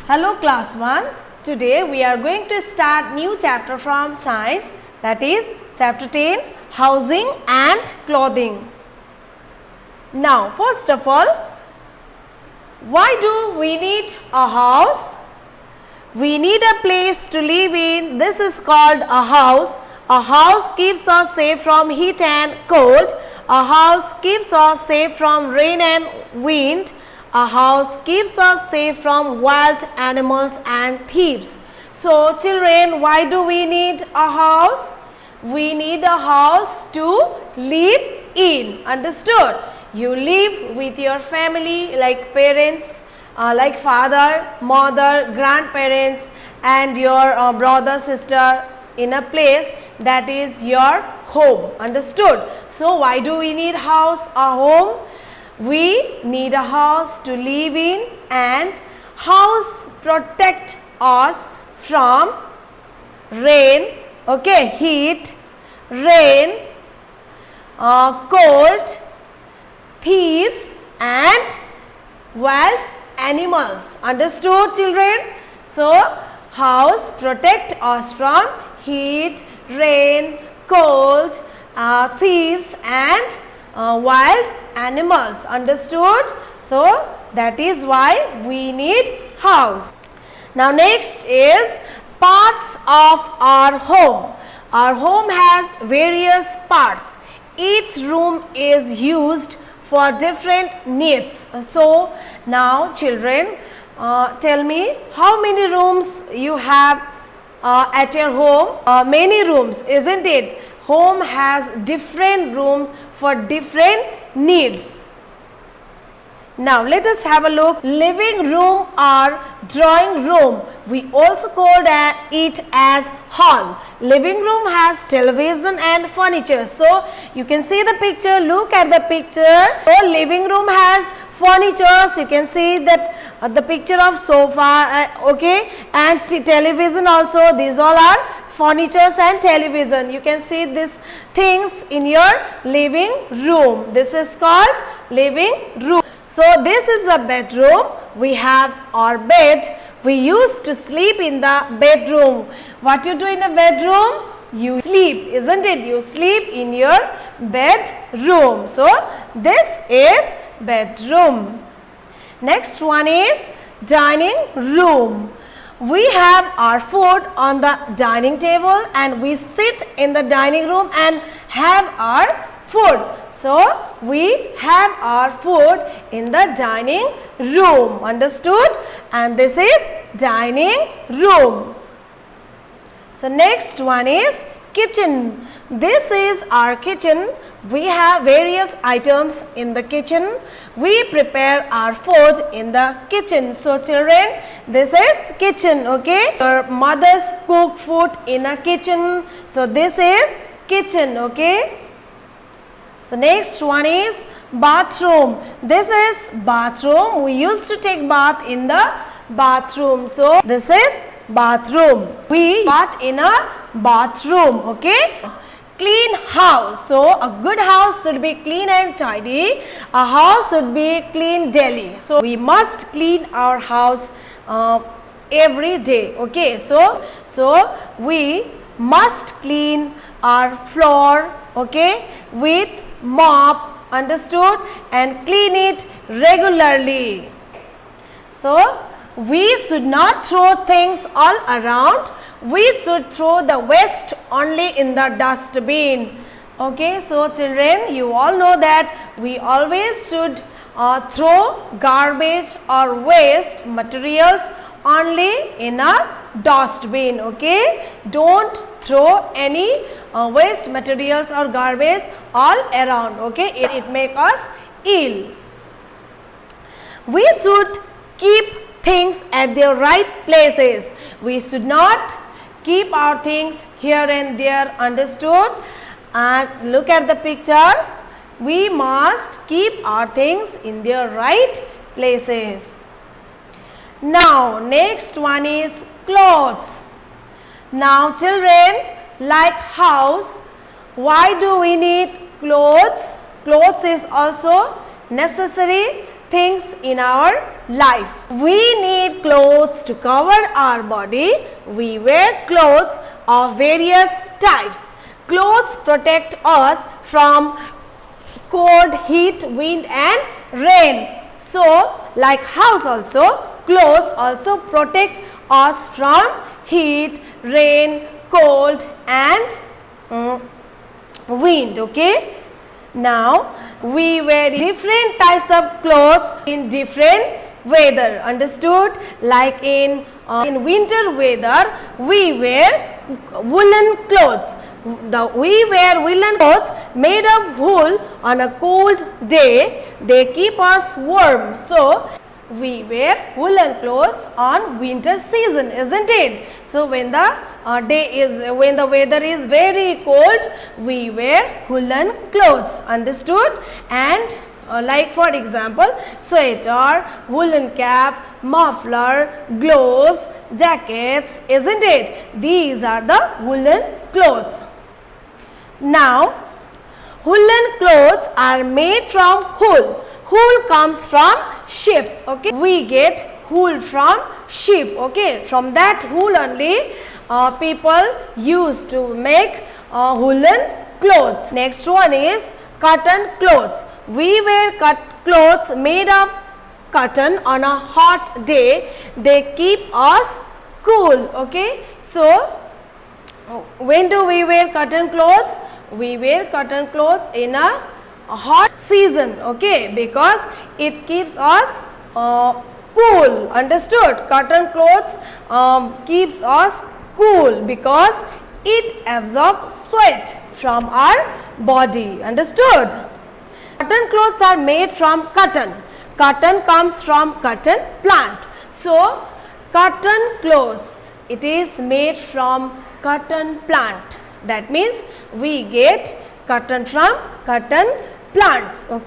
Hello class 1. Today we are going to start new chapter from science, that is chapter 10, housing and clothing. Now first of all, why do we need a house? We need a place to live in. This is called a house. A house keeps us safe from heat and cold. A house keeps us safe from rain and wind. A house keeps us safe from wild animals and thieves. So children, why do we need a house? We need a house to live in. Understood? You live with your family like parents, like father, mother, grandparents and your brother, sister in a place that is your home. Understood? So why do we need house, a home? We need a house to live in, and house protect us from rain, okay, heat, rain, cold, thieves and wild animals. Understood children? So house protect us from heat, rain, cold, thieves and wild animals. Understood? So that is why we need house. Now next is parts of our home. Our home has various parts. Each room is used for different needs. So now children, tell me how many rooms you have at your home? Many rooms, isn't it? Home has different rooms for different needs. Now let us have a look. Living room or drawing room, we also call it as hall. Living room has television and furniture. So you can see the picture, look at the picture. So living room has furnitures, you can see that the picture of sofa, okay, and television also. These all are furnitures and television. You can see these things in your living room. This is called living room. So this is a bedroom. We have our bed. We used to sleep in the bedroom. What you do in a bedroom? You sleep, isn't it? You sleep in your bedroom. So this is bedroom. Next one is dining room. We have our food on the dining table and we sit in the dining room and have our food. So we have our food in the dining room. Understood? And this is dining room. So next one is kitchen. This is our kitchen. We have various items in the kitchen. We prepare our food in the kitchen. So children, this is kitchen, okay? Your mothers cook food in a kitchen. So this is kitchen, okay? So next one is bathroom. This is bathroom. We used to take bath in the bathroom. So this is bathroom. We bath in a bathroom, okay? Clean house. So a good house should be clean and tidy. A house should be clean daily. So we must clean our house every day, okay? So we must clean our floor, okay, with mop, understood, and clean it regularly. So we should not throw things all around. We should throw the waste only in the dustbin. Okay, so children, you all know that we always should throw garbage or waste materials only in a dustbin. Okay, don't throw any waste materials or garbage all around. Okay, it makes us ill. We should keep things at their right places. We should not keep our things here and there. Understood? And look at the picture. We must keep our things in their right places. Now next one is clothes. Now children, like house, why do we need clothes? Clothes is also necessary things in our life. We need clothes to cover our body. We wear clothes of various types. Clothes protect us from cold, heat, wind and rain. So, like house also, clothes also protect us from heat, rain, cold and wind. Okay. Now, we wear different types of clothes in different weather. Understood? Like in winter weather, we wear woolen clothes. We wear woolen clothes made of wool on a cold day. They keep us warm. So, we wear woolen clothes on winter season, isn't it? So, when the when the weather is very cold, we wear woolen clothes. Understood? And like for example, sweater, woolen cap, muffler, gloves, jackets, isn't it? These are the woolen clothes. Now, woolen clothes are made from wool. Wool comes from sheep. Okay, we get wool from sheep. Okay, from that wool only people used to make woolen clothes. Next one is cotton clothes. We wear clothes made of cotton on a hot day. They keep us cool. Okay, so when do we wear cotton clothes? We wear cotton clothes in a hot season. Okay, because it keeps us cool. Understood? Cotton clothes keeps us cool because it absorbs sweat from our body. Understood? Cotton clothes are made from cotton. Cotton comes from cotton plant. So, cotton clothes, it is made from cotton plant. That means we get cotton from cotton plants. Okay.